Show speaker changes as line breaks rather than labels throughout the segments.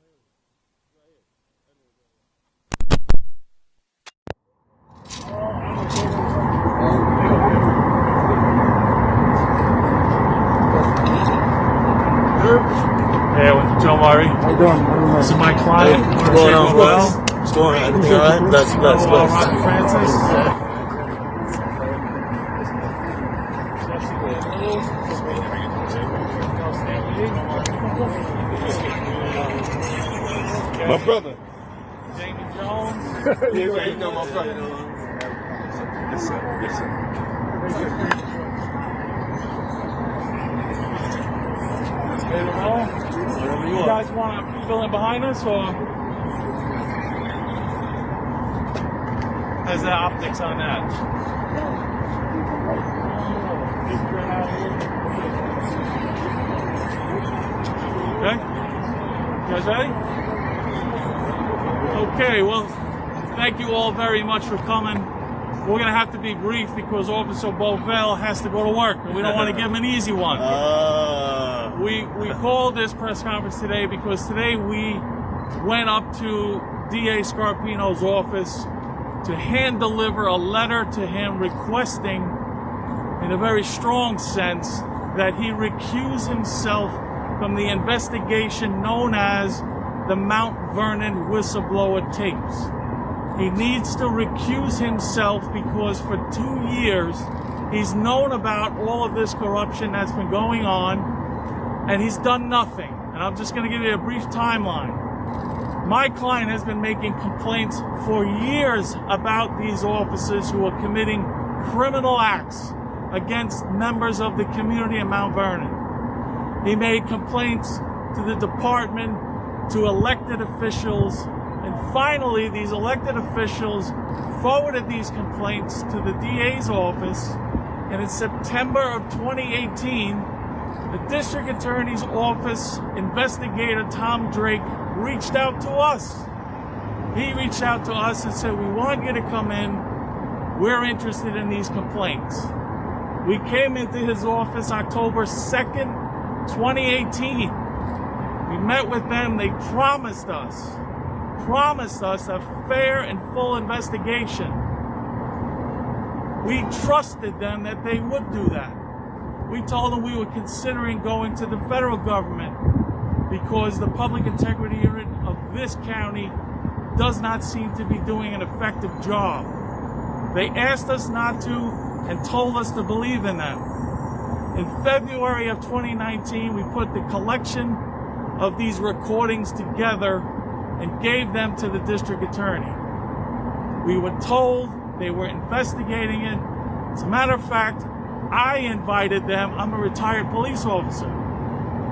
Hey, Joe Murray.
How you doing?
This is my client.
What's going on,
well?
What's going on? Everything all right? Bless.
Robbie Francis.
My brother.
Jamie Jones.
Yeah, you know my brother. Yes, sir. Yes, sir.
Ready to roll?
Whatever you
You
want.
guys want to fill in behind us, or how's the optics on that? Okay? You guys ready? Okay, well, thank you all very much for coming. We're going to have to be brief because Officer Bovell has to go to work, and we don't want to give him an easy one. We called this press conference today because today we went up to DA Scarpino's office to hand deliver a letter to him requesting, in a very strong sense, that he recuse himself from the investigation known as the Mount Vernon whistleblower tapes. He needs to recuse himself because for 2 years he's known about all of this corruption that's been going on, and he's done nothing. And I'm just going to give you a brief timeline. My client has been making complaints for years about these officers who are committing criminal acts against members of the community in Mount Vernon. He made complaints to the department, to elected officials, and finally these elected officials forwarded these complaints to the DA's office, and in September of 2018, the district attorney's office investigator Tom Drake reached out to us. He reached out to us and said, "We want you to come in. We're interested in these complaints." We came into his office October 2nd, 2018. We met with them. They promised us a fair and full investigation. We trusted them that they would do that. We told them we were considering going to the federal government because the public integrity unit of this county does not seem to be doing an effective job. They asked us not to and told us to believe in them. In February of 2019, we put the collection of these recordings together and gave them to the district attorney. We were told they were investigating it. As a matter of fact, I invited them. I'm a retired police officer.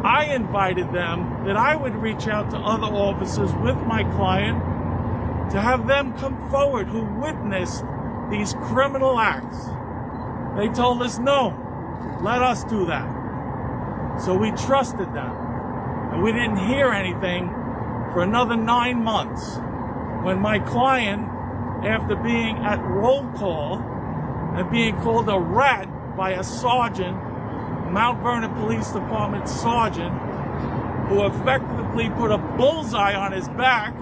I invited them that I would reach out to other officers with my client to have them come forward who witnessed these criminal acts. They told us, no, let us do that. So we trusted them. And we didn't hear anything for another 9 months when my client, after being at roll call and being called a rat by a sergeant, Mount Vernon Police Department sergeant, who effectively put a bullseye on his back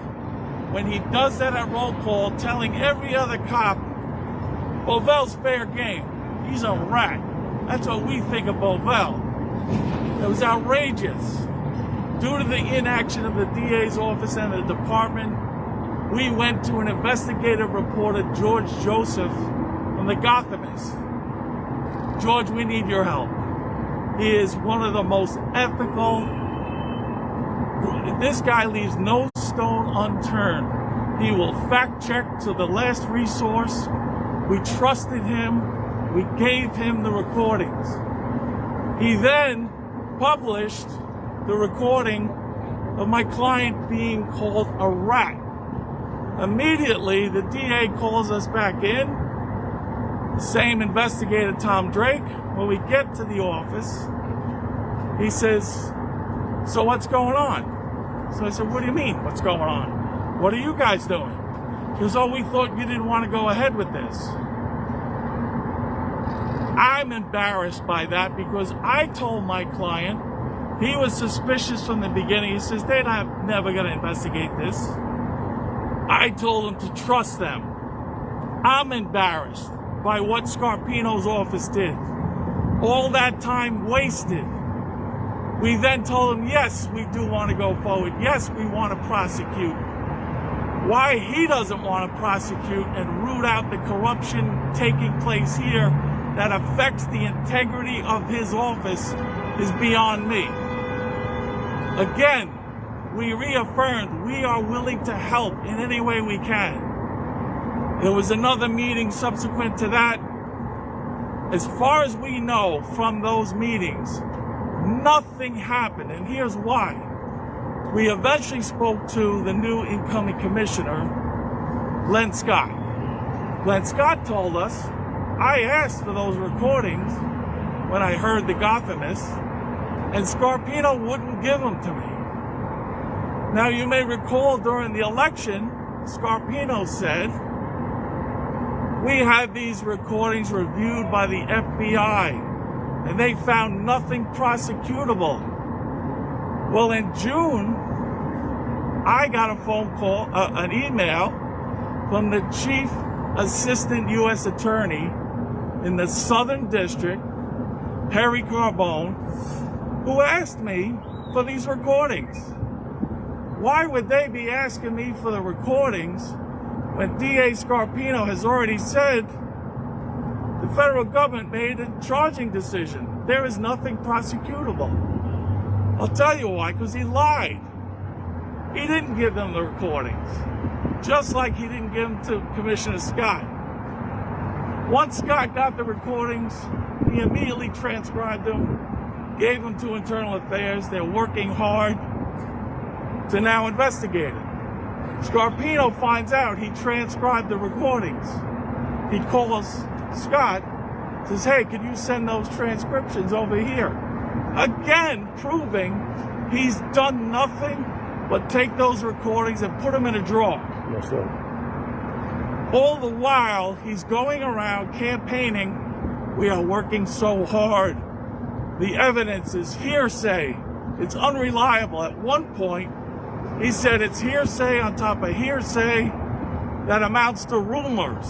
when he does that at roll call, telling every other cop, Bovell's fair game. He's a rat. That's what we think of Bovell. It was outrageous. Due to the inaction of the DA's office and the department, we went to an investigative reporter, George Joseph, from the Gothamist. George, we need your help. He is one of the most ethical. This guy leaves no stone unturned. He will fact check to the last resource. We trusted him. We gave him the recordings. He then published the recording of my client being called a rat. Immediately, the DA calls us back in. The same investigator, Tom Drake. When we get to the office, he says, "So what's going on?" So I said, "What do you mean, what's going on? What are you guys doing?" He goes, "Oh, we thought you didn't want to go ahead with this." I'm embarrassed by that because I told my client He was suspicious from the beginning. He says, they're never going to investigate this. I told him to trust them. I'm embarrassed by what Scarpino's office did. All that time wasted. We then told him, yes, we do want to go forward. Yes, we want to prosecute. Why he doesn't want to prosecute and root out the corruption taking place here that affects the integrity of his office is beyond me. Again, we reaffirmed we are willing to help in any way we can. There was another meeting subsequent to that. As far as we know from those meetings, nothing happened, and here's why. We eventually spoke to the new incoming commissioner, Glenn Scott. Glenn Scott told us, I asked for those recordings when I heard the Gothamists, and Scarpino wouldn't give them to me. Now, you may recall during the election, Scarpino said, we had these recordings reviewed by the FBI, and they found nothing prosecutable. Well, in June, I got a phone call, an email from the Chief Assistant U.S. Attorney in the Southern District, Harry Carbone, who asked me for these recordings. Why would they be asking me for the recordings when DA Scarpino has already said the federal government made a charging decision? There is nothing prosecutable. I'll tell you why, because he lied. He didn't give them the recordings, just like he didn't give them to Commissioner Scott. Once Scott got the recordings, he immediately transcribed them, gave them to Internal Affairs. They're working hard to now investigate it. Scarpino finds out he transcribed the recordings. He calls Scott, says, hey, could you send those transcriptions over here? Again, proving he's done nothing but take those recordings and put them in a drawer.
Yes, sir.
All the while, he's going around campaigning, we are working so hard. The evidence is hearsay. It's unreliable. At one point, he said it's hearsay on top of hearsay that amounts to rumors.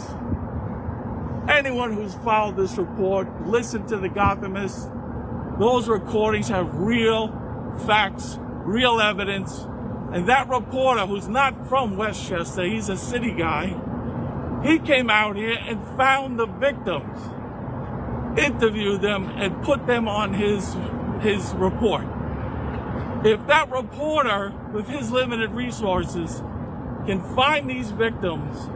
Anyone who's followed this report, listened to the Gothamists, those recordings have real facts, real evidence. And that reporter, who's not from Westchester, he's a city guy, he came out here and found the victims, interviewed them, and put them on his report. If that reporter, with his limited resources, can find these victims,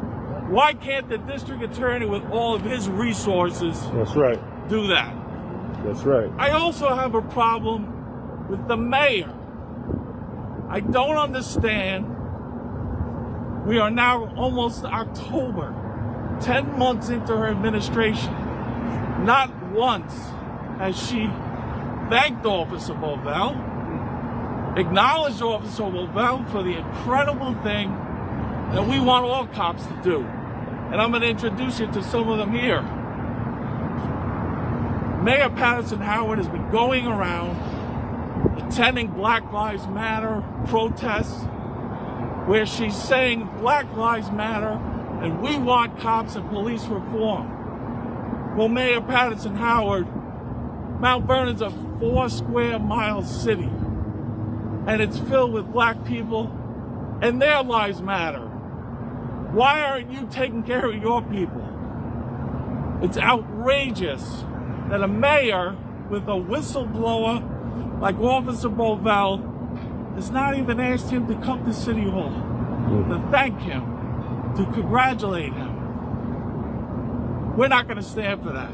why can't the district attorney, with all of his resources,
That's right.
do that?
That's right.
I also have a problem with the mayor. I don't understand. We are now almost October, 10 months into her administration. Not once has she thanked Officer Bovell, acknowledged Officer Bovell for the incredible thing that we want all cops to do. And I'm going to introduce you to some of them here. Mayor Patterson Howard has been going around attending Black Lives Matter protests where she's saying Black Lives Matter and we want cops and police reform. Well, Mayor Patterson Howard, Mount Vernon's a 4 square mile city, and it's filled with black people, and their lives matter. Why aren't you taking care of your people? It's outrageous that a mayor with a whistleblower like Officer Bovell has not even asked him to come to City Hall to thank him, to congratulate him. We're not going to stand for that.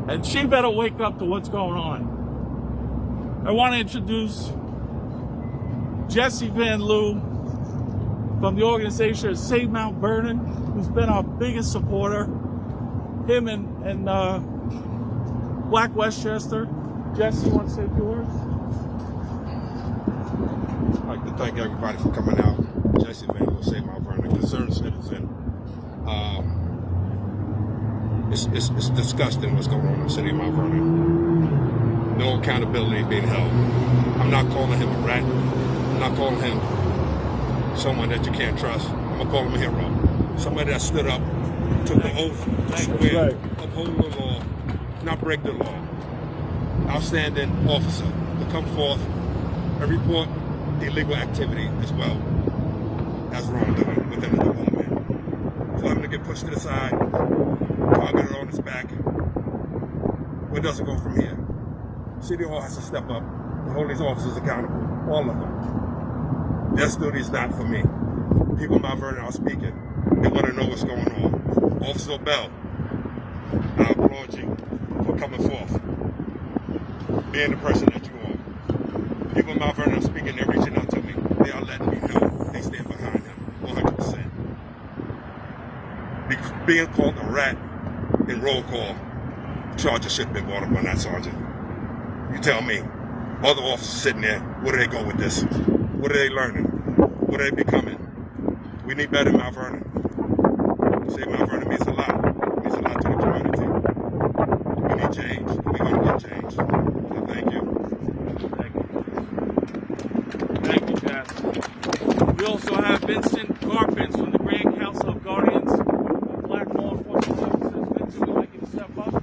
And she better wake up to what's going on. I want to introduce Jesse Van Loo from the organization Save Mount Vernon, who's been our biggest supporter. Him and Black Westchester. Jesse, you want to say a few words?
I'd like to thank everybody for coming out. Jesse Van Loo, Save Mount Vernon, concerned citizen. It's disgusting what's going on in the city of Mount Vernon. no accountability being held. I'm not calling him a rat. I'm not calling him someone that you can't trust. I'm gonna call him a hero. Somebody that stood up, took the oath to swear, uphold the law, not break the law. Outstanding officer to come forth and report illegal activity as well as wrongdoing within the department. For him to get pushed to the side, targeted on his back, where does it go from here? City Hall has to step up and hold these officers accountable, all of them. This duty is not for me. People in Mount Vernon are speaking. They want to know what's going on. Officer Bell, I applaud you for coming forth, being the person that you are. People in Mount Vernon are speaking. They're reaching out to me. They are letting me know they stand behind him 100%. Being called a rat in roll call, charges should have been brought up on that sergeant. You tell me. Other officers sitting there, where do they go with this? What are they learning? What are they becoming? We need better in Mount Vernon. Say Mount Vernon means a lot. It means a lot to the community. We need change. We're going to get change. So thank you.
Thank you, Pat. We also have Vincent Carpins from the Grand Council of Guardians of Black Law Enforcement Services. Vincent, we'd like you to step up.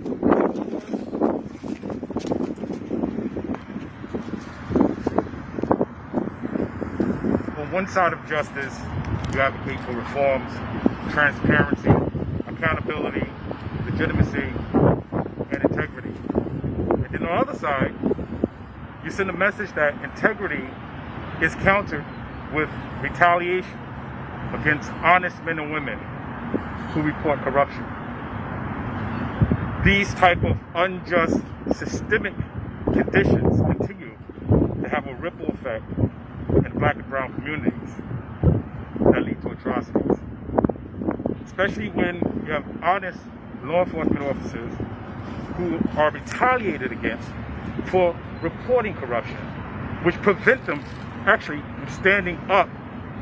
On one side of justice, you advocate for reforms, transparency, accountability, legitimacy, and integrity. And then on the other side, you send a message that integrity is countered with retaliation against honest men and women who report corruption. These type of unjust systemic conditions continue to have a ripple effect in black and brown communities that lead to atrocities. Especially when you have honest law enforcement officers who are retaliated against for reporting corruption, which prevent them actually from standing up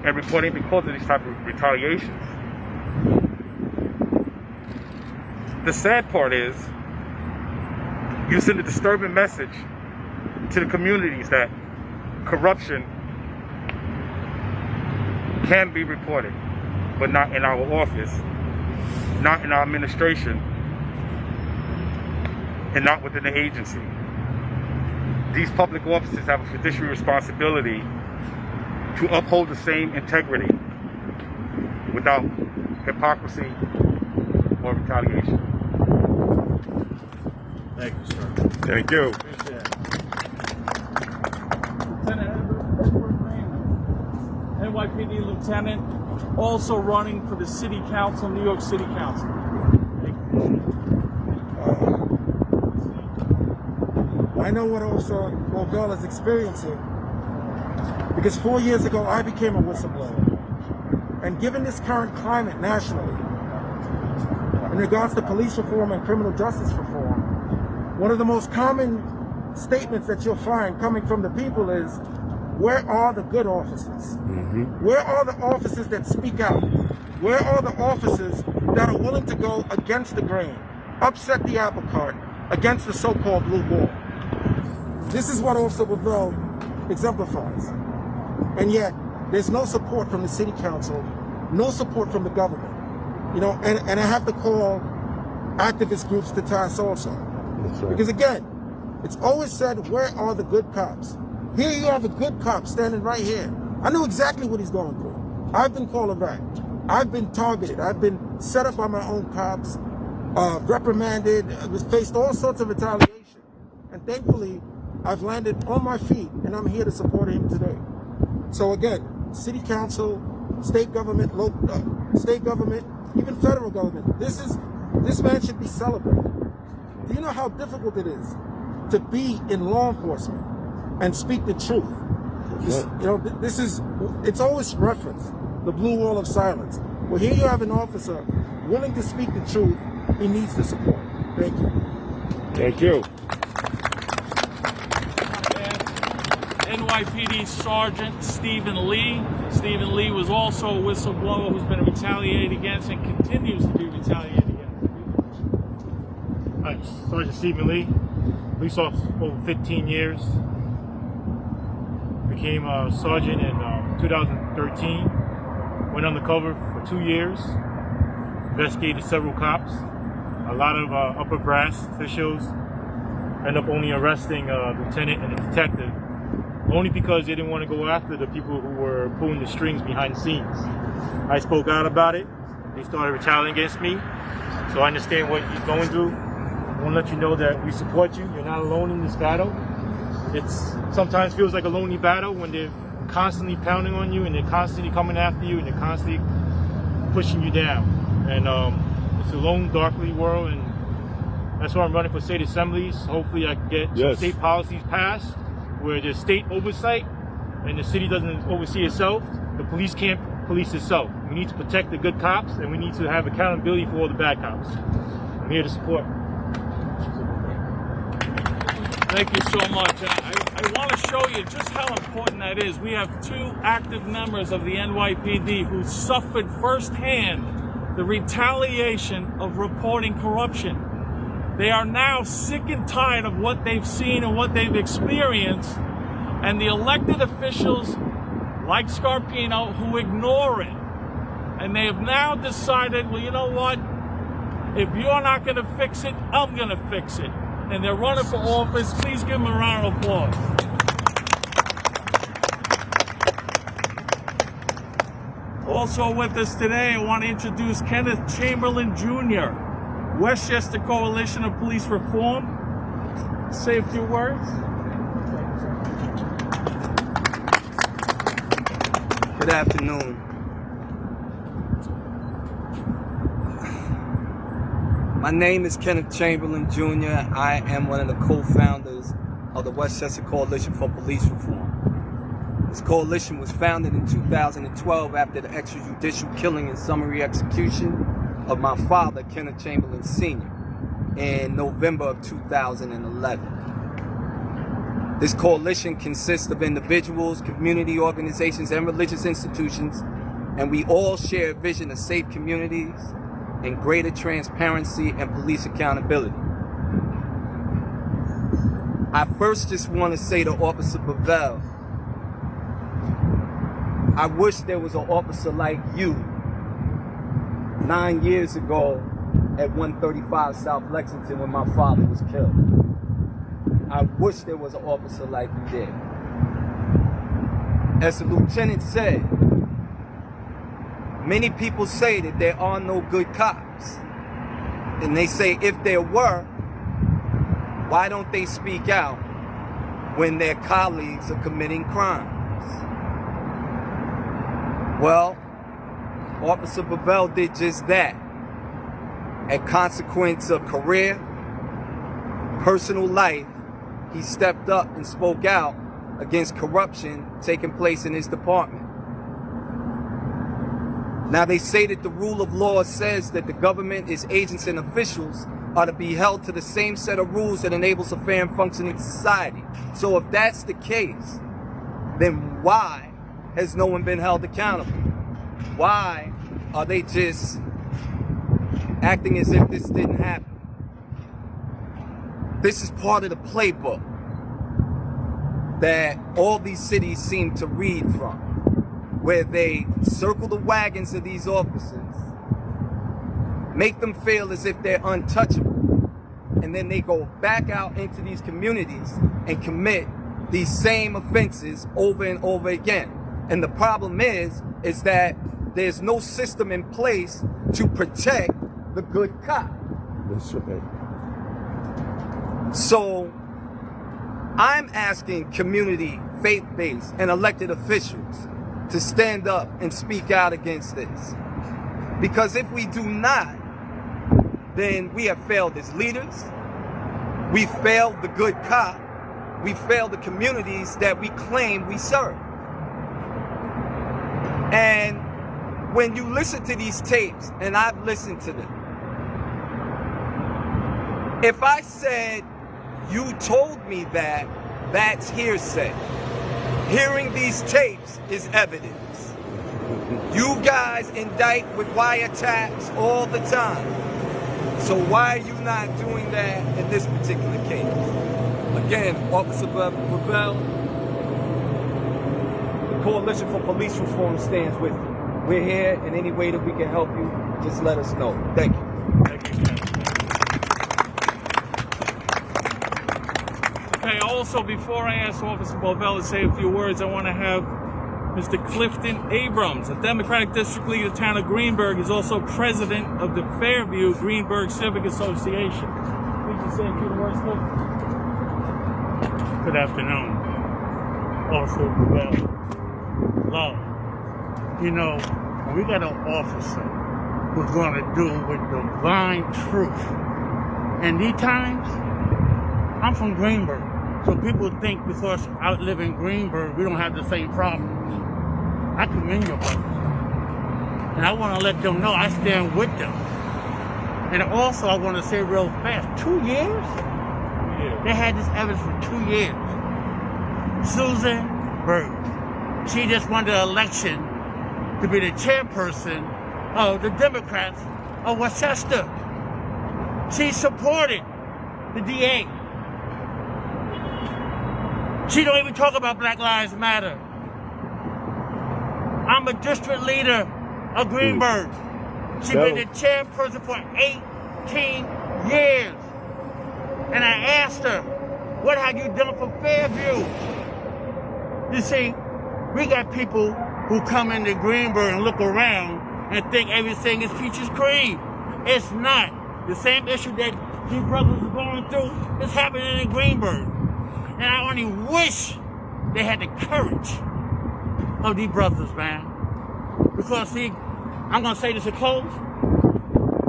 and reporting because of these type of retaliations. The sad part is you send a disturbing message to the communities that corruption can be reported, but not in our office, not in our administration, and not within the agency. These public officers have a fiduciary responsibility to uphold the same integrity without hypocrisy or retaliation.
Thank you, sir.
Thank you.
Appreciate it. Lieutenant Edward Raymond, NYPD lieutenant, also running for the City Council, New York City Council.
I know what Officer Bell is experiencing because 4 years ago I became a whistleblower. And given this current climate nationally, in regards to police reform and criminal justice reform, one of the most common statements that you'll find coming from the people is, where are the good officers? Where are the officers that speak out? Where are the officers that are willing to go against the grain, upset the apple cart, against the so-called blue ball? This is what Officer Bell exemplifies. And yet, there's no support from the City Council, no support from the government. You know, and I have to call activist groups to task also. Right. Because again, it's always said, where are the good cops? Here you have a good cop standing right here. I know exactly what he's going through. I've been called a rat. I've been targeted. I've been set up by my own cops, reprimanded, faced all sorts of retaliation. And thankfully, I've landed on my feet, and I'm here to support him today. So again, City Council, state government, state government, even federal government, this man should be celebrated. Do you know how difficult it is to be in law enforcement and speak the truth? You know, it's always referenced, the blue wall of silence. Well, here you have an officer willing to speak the truth. He needs the support. Thank you.
Thank you.
NYPD Sergeant Stephen Lee. Stephen Lee was also a whistleblower who's been retaliated against and continues to be retaliated against.
Hi, Sergeant Stephen Lee, police officer for over 15 years. Became a sergeant in 2013. Went undercover for 2 years. Investigated several cops. A lot of upper brass officials. Ended up only arresting a lieutenant and a detective, only because they didn't want to go after the people who were pulling the strings behind the scenes. I spoke out about it. They started retaliating against me. So I understand what you're going through. I want to let you know that we support you. You're not alone in this battle. It sometimes feels like a lonely battle when they're constantly pounding on you and they're constantly coming after you and they're constantly pushing you down. And it's a lone, darkly world, and that's why I'm running for state assemblies. Hopefully I can get some state policies passed where there's state oversight and the city doesn't oversee itself. The police can't police itself. We need to protect the good cops and we need to have accountability for all the bad cops. I'm here to support.
Thank you so much. I want to show you just how important that is. We have 2 active members of the NYPD who suffered firsthand the retaliation of reporting corruption. They are now sick and tired of what they've seen and what they've experienced, and the elected officials like Scarpino who ignore it. And they have now decided, well, you know what? If you're not going to fix it, I'm going to fix it. And they're running for office. Please give them a round of applause. Also with us today, I want to introduce Kenneth Chamberlain Jr., Westchester Coalition of Police Reform. Say a few words.
Good afternoon. My name is Kenneth Chamberlain Jr. I am one of the co-founders of the Westchester Coalition for Police Reform. This coalition was founded in 2012 after the extrajudicial killing and summary execution of my father, Kenneth Chamberlain Sr., in November of 2011. This coalition consists of individuals, community organizations, and religious institutions, and we all share a vision of safe communities and greater transparency and police accountability. I first just want to say to Officer Bevell, I wish there was an officer like you 9 years ago at 135 South Lexington when my father was killed. I wish there was an officer like you there. As the lieutenant said, many people say that there are no good cops. And they say if there were, why don't they speak out when their colleagues are committing crimes? Well, Officer Bevell did just that. At consequence of career, personal life, he stepped up and spoke out against corruption taking place in his department. Now they say that the rule of law says that the government, its agents and officials are to be held to the same set of rules that enables a fair and functioning society. So if that's the case, then why has no one been held accountable? Why are they just acting as if this didn't happen? This is part of the playbook that all these cities seem to read from, where they circle the wagons of these officers, make them feel as if they're untouchable, and then they go back out into these communities and commit these same offenses over and over again. And the problem is that there's no system in place to protect the good cop.
That's right.
So I'm asking community, faith-based, and elected officials to stand up and speak out against this. Because if we do not, then we have failed as leaders, we failed the good cop, we failed the communities that we claim we serve. And when you listen to these tapes, and I've listened to them, if I said, you told me that, that's hearsay. Hearing these tapes is evidence. You guys indict with wiretaps all the time. So why are you not doing that in this particular case? Again, Officer Pavel, the Coalition for Police Reform stands with you. We're here in any way that we can help you. Just let us know. Thank you.
Thank you, Ken. Okay, also, before I ask Officer Bovell to say a few words, I want to have Mr. Clifton Abrams, a Democratic District Leader of the town of Greenburgh. He's also president of the Fairview Greenburgh Civic Association. Please just say a few words, Clifton.
Good afternoon. Also, well, love. You know, we got an officer who's going to do with divine truth. And these times, I'm from Greenburgh. So people think because I live in Greenburgh, we don't have the same problems. I commend your brothers. And I want to let them know I stand with them. And also, I want to say real fast, 2 years? They had this evidence for 2 years. Susan Berg, she just won the election to be the chairperson of the Democrats of Westchester. She supported the DA. She don't even talk about Black Lives Matter. I'm a district leader of Greenburgh. She's been the chairperson for 18 years. And I asked her, what have you done for Fairview? You see, we got people who come into Greenburgh and look around and think everything is peaches cream. It's not. The same issue that these brothers are going through is happening in Greenburgh. And I only wish they had the courage of these brothers, man. Because, see, I'm going to say this to close.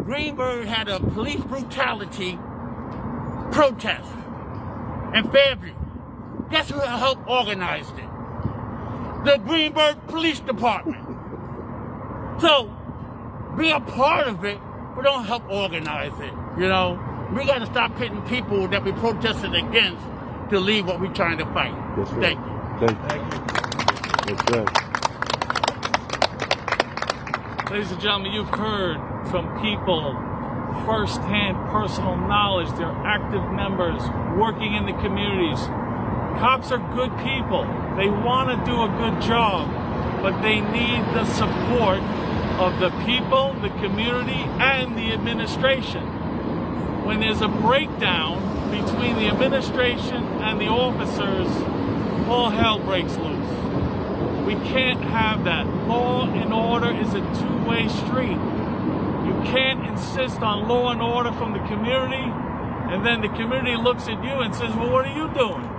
Greenburgh had a police brutality protest in Fairview. Guess who helped organize it? The Greenburgh Police Department. So, be a part of it, but don't help organize it, you know? We got to stop pitting people that we protested against to leave what we're trying to fight.
That's right.
Thank you.
Thank you. That's right.
Ladies and gentlemen, you've heard from people, first-hand personal knowledge. They're active members working in the communities. Cops are good people. They want to do a good job, but they need the support of the people, the community, and the administration. When there's a breakdown between the administration and the officers, all hell breaks loose. We can't have that. Law and order is a two-way street. You can't insist on law and order from the community, and then the community looks at you and says, well, what are you doing?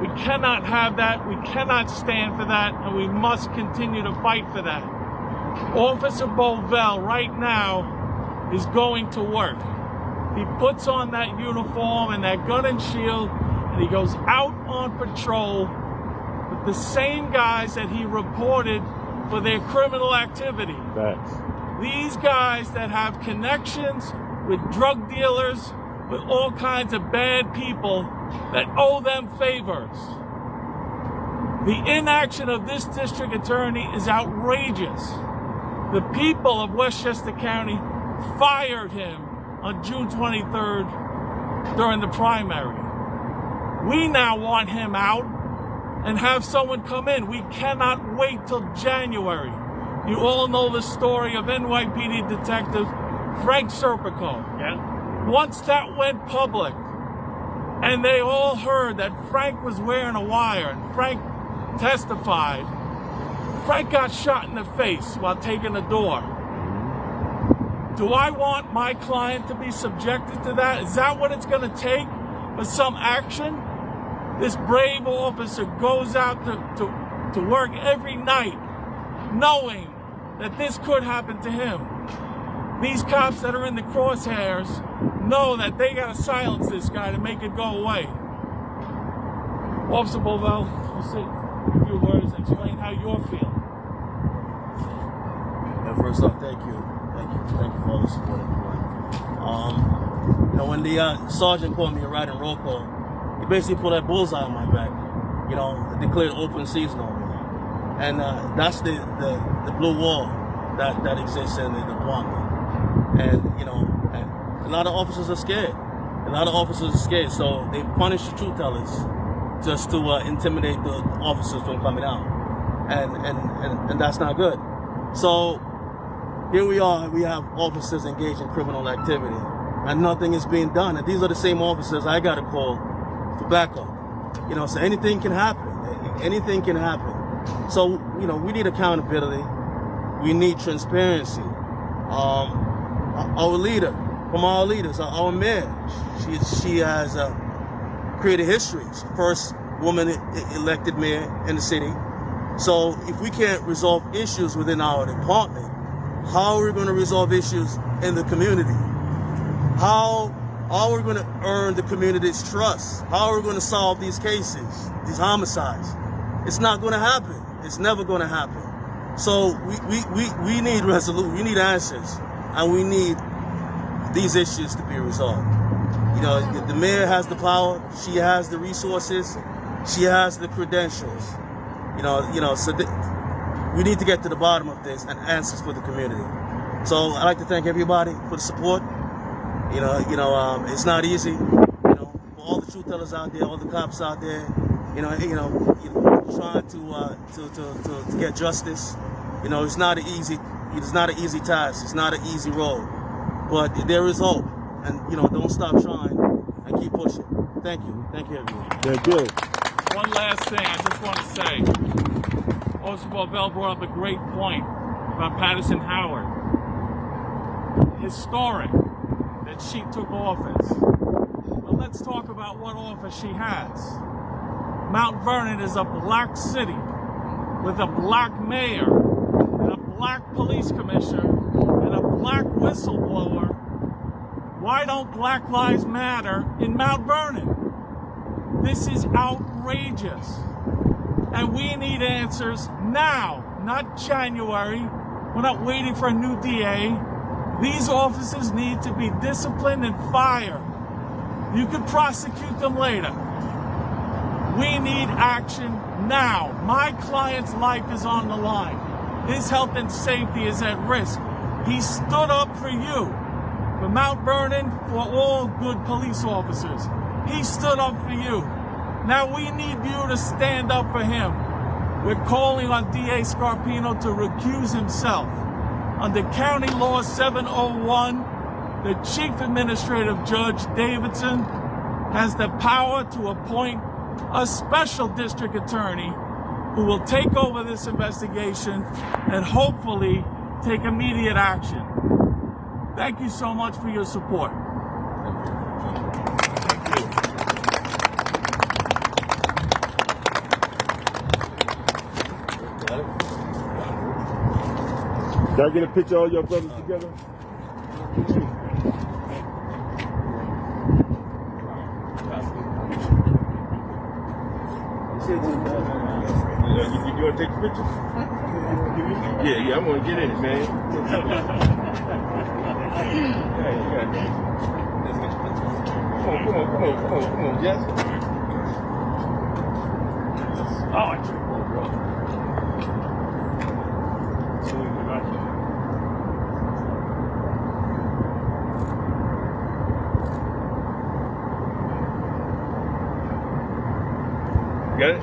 We cannot have that. We cannot stand for that, and we must continue to fight for that. Officer Bovell right now is going to work. He puts on that uniform and that gun and shield, and he goes out on patrol with the same guys that he reported for their criminal activity.
Facts.
These guys that have connections with drug dealers, with all kinds of bad people that owe them favors. The inaction of this district attorney is outrageous. The people of Westchester County fired him on June 23rd during the primary. We now want him out and have someone come in. We cannot wait till January. You all know the story of NYPD detective Frank Serpico.
Yeah.
Once that went public, and they all heard that Frank was wearing a wire, and Frank testified, Frank got shot in the face while taking a door. Do I want my client to be subjected to that? Is that what it's going to take for some action? This brave officer goes out to work every night knowing that this could happen to him. These cops that are in the crosshairs know that they got to silence this guy to make it go away. Officer Bovell, you say a few words, explain how you're feeling.
And first off, thank you for all the support, everyone. You know, when the sergeant called me a riding roll call, he basically put that bullseye on my back. You know, declared open season on me, and that's the blue wall that exists in the department. And you know, a lot of officers are scared. A lot of officers are scared, so they punish the truth tellers just to intimidate the officers from coming out, and that's not good. So here we are. We have officers engaged in criminal activity, and nothing is being done. And these are the same officers I got to call for backup. You know, so anything can happen. Anything can happen. So you know, we need accountability. We need transparency. Our leader, from our leaders, our mayor, she has created history. She's the first woman elected mayor in the city. So if we can't resolve issues within our department, how are we going to resolve issues in the community? How are we going to earn the community's trust? How are we going to solve these cases, these homicides? It's not going to happen. It's never going to happen. So we need resolution. We need answers, and we need these issues to be resolved. You know, the mayor has the power. She has the resources. She has the credentials. So we need to get to the bottom of this and answers for the community. So I'd like to thank everybody for the support. It's not easy. For all the truth tellers out there, all the cops out there, trying to get justice. It's not an easy task. It's not an easy road, but there is hope. And don't stop trying and keep pushing. Thank you, everyone.
They're good.
One last thing I just want to say. Officer Bovell brought up a great point about Patterson Howard. Historic that she took office. But let's talk about what office she has. Mount Vernon is a black city with a black mayor and a black police commissioner and a black whistleblower. Why don't Black Lives Matter in Mount Vernon? This is outrageous. And we need answers now, not January. We're not waiting for a new DA. These officers need to be disciplined and fired. You can prosecute them later. We need action now. My client's life is on the line. His health and safety is at risk. He stood up for you, for Mount Vernon, for all good police officers. He stood up for you. Now we need you to stand up for him. We're calling on DA Scarpino to recuse himself. Under County Law 701, the Chief Administrative Judge Davidson has the power to appoint a special district attorney who will take over this investigation and hopefully take immediate action. Thank you so much for your support.
Can I get a picture of all your brothers together? You want to take the picture? Yeah, I'm going to get in it, man. Come on, Jess. Got it?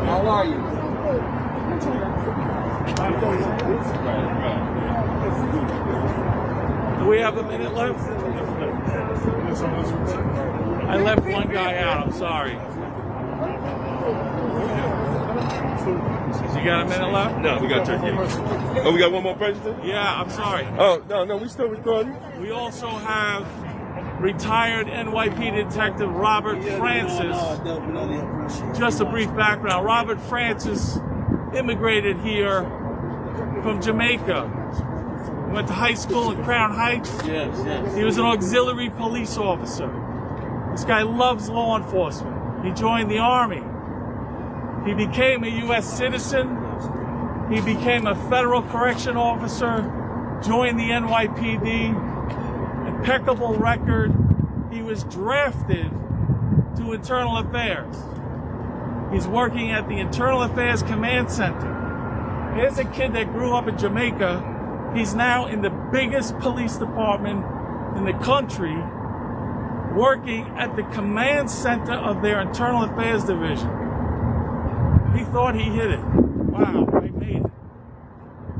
How are you?
Do we have a minute left? I left one guy out, I'm sorry. You got a minute left?
No, we got 30. Oh, we got one more president?
Yeah, I'm sorry.
Oh, no, we still recording.
We also have retired NYPD Detective Robert Francis. Just a brief background. Robert Francis immigrated here from Jamaica. Went to high school in Crown Heights. Yes. He was an auxiliary police officer. This guy loves law enforcement. He joined the Army. He became a U.S. citizen. He became a federal correction officer, joined the NYPD, impeccable record. He was drafted to Internal Affairs. He's working at the Internal Affairs Command Center. Here's a kid that grew up in Jamaica, He's now in the biggest police department in the country, working at the command center of their internal affairs division. He thought he hit it. Wow, I made it.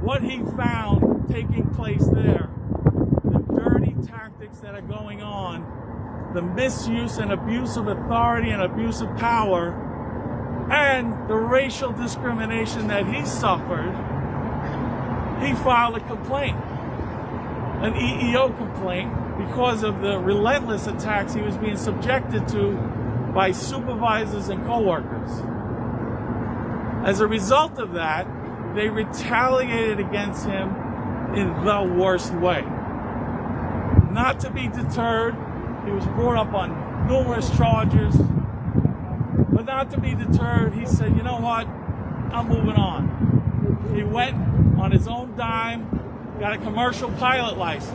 What he found taking place there, the dirty tactics that are going on, the misuse and abuse of authority and abuse of power, and the racial discrimination that he suffered, he filed a complaint, an EEO complaint, because of the relentless attacks he was being subjected to by supervisors and coworkers. As a result of that, they retaliated against him in the worst way. Not to be deterred, he was brought up on numerous charges, but not to be deterred, he said, you know what, I'm moving on. He went on his own dime, got a commercial pilot license,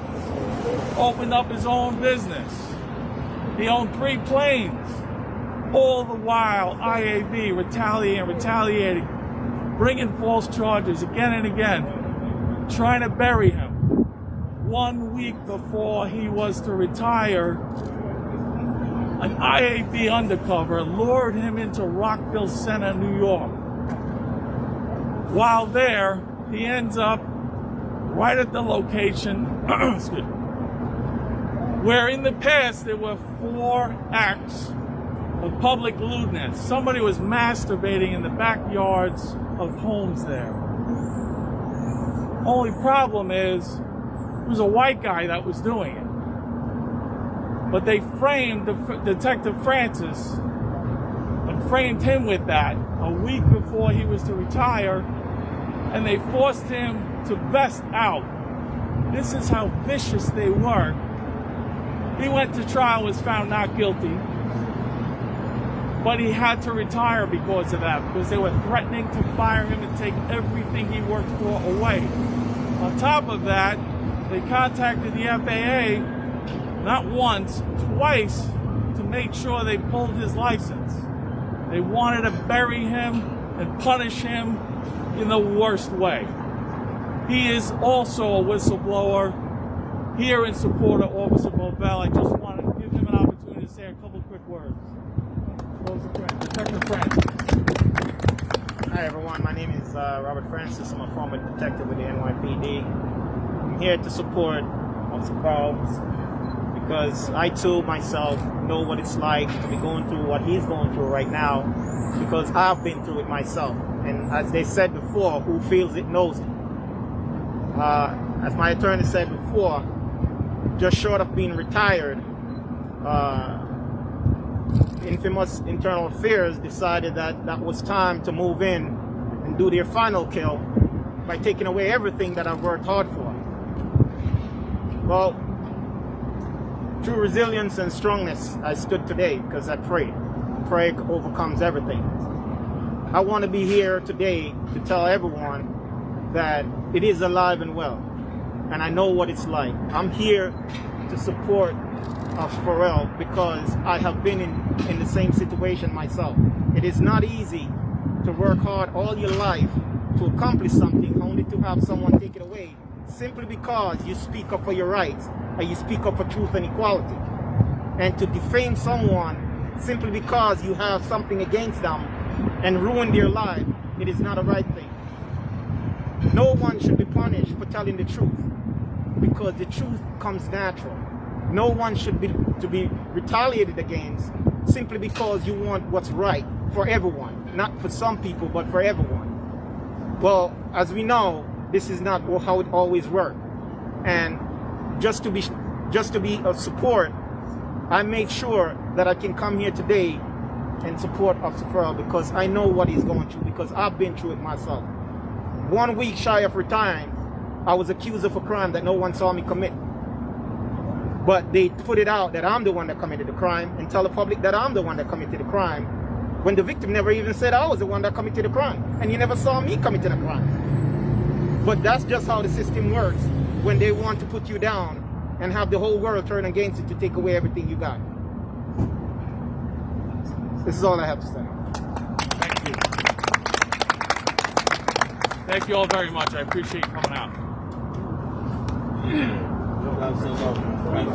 opened up his own business. He owned 3 planes. All the while, IAB retaliating, bringing false charges again and again, trying to bury him. 1 week before he was to retire, an IAB undercover lured him into Rockville Center, New York. While there, he ends up right at the location where in the past there were 4 acts of public lewdness. Somebody was masturbating in the backyards of homes there. Only problem is, it was a white guy that was doing it. But they framed Detective Francis and framed him with that a week before he was to retire, and they forced him to vest out. This is how vicious they were. He went to trial, was found not guilty, but he had to retire because of that, because they were threatening to fire him and take everything he worked for away. On top of that, they contacted the FAA not once, twice, to make sure they pulled his license. They wanted to bury him and punish him in the worst way. He is also a whistleblower here in support of Officer Bovell. I just wanted to give him an opportunity to say a couple quick words. Detective Francis.
Hi everyone, my name is Robert Francis. I'm a former detective with the NYPD. I'm here to support Officer Pauls because I too myself know what it's like to be going through what he's going through right now, because I've been through it myself. And as they said before, who feels it knows it. As my attorney said before, just short of being retired, infamous Internal Affairs decided that that was time to move in and do their final kill by taking away everything that I've worked hard for. Well, through resilience and strongness, I stood today because I prayed. Prayer overcomes everything. I want to be here today to tell everyone that it is alive and well, and I know what it's like. I'm here to support Pharrell because I have been in the same situation myself. It is not easy to work hard all your life to accomplish something only to have someone take it away simply because you speak up for your rights and you speak up for truth and equality. And to defame someone simply because you have something against them and ruin their life, it is not a right thing. No one should be punished for telling the truth because the truth comes natural. No one should be retaliated against simply because you want what's right for everyone, not for some people, but for everyone. Well, as we know, this is not how it always worked. And just to be of support, I made sure that I can come here today and support Officer Pharrell because I know what he's going through, because I've been through it myself. 1 week shy of retiring, I was accused of a crime that no one saw me commit. But they put it out that I'm the one that committed the crime and tell the public that I'm the one that committed the crime, when the victim never even said I was the one that committed the crime, and you never saw me committing a crime. But that's just how the system works when they want to put you down and have the whole world turn against you to take away everything you got. This is all I have to say.
Thank you. Thank you all very much. I appreciate you coming out.
That's so low. Right,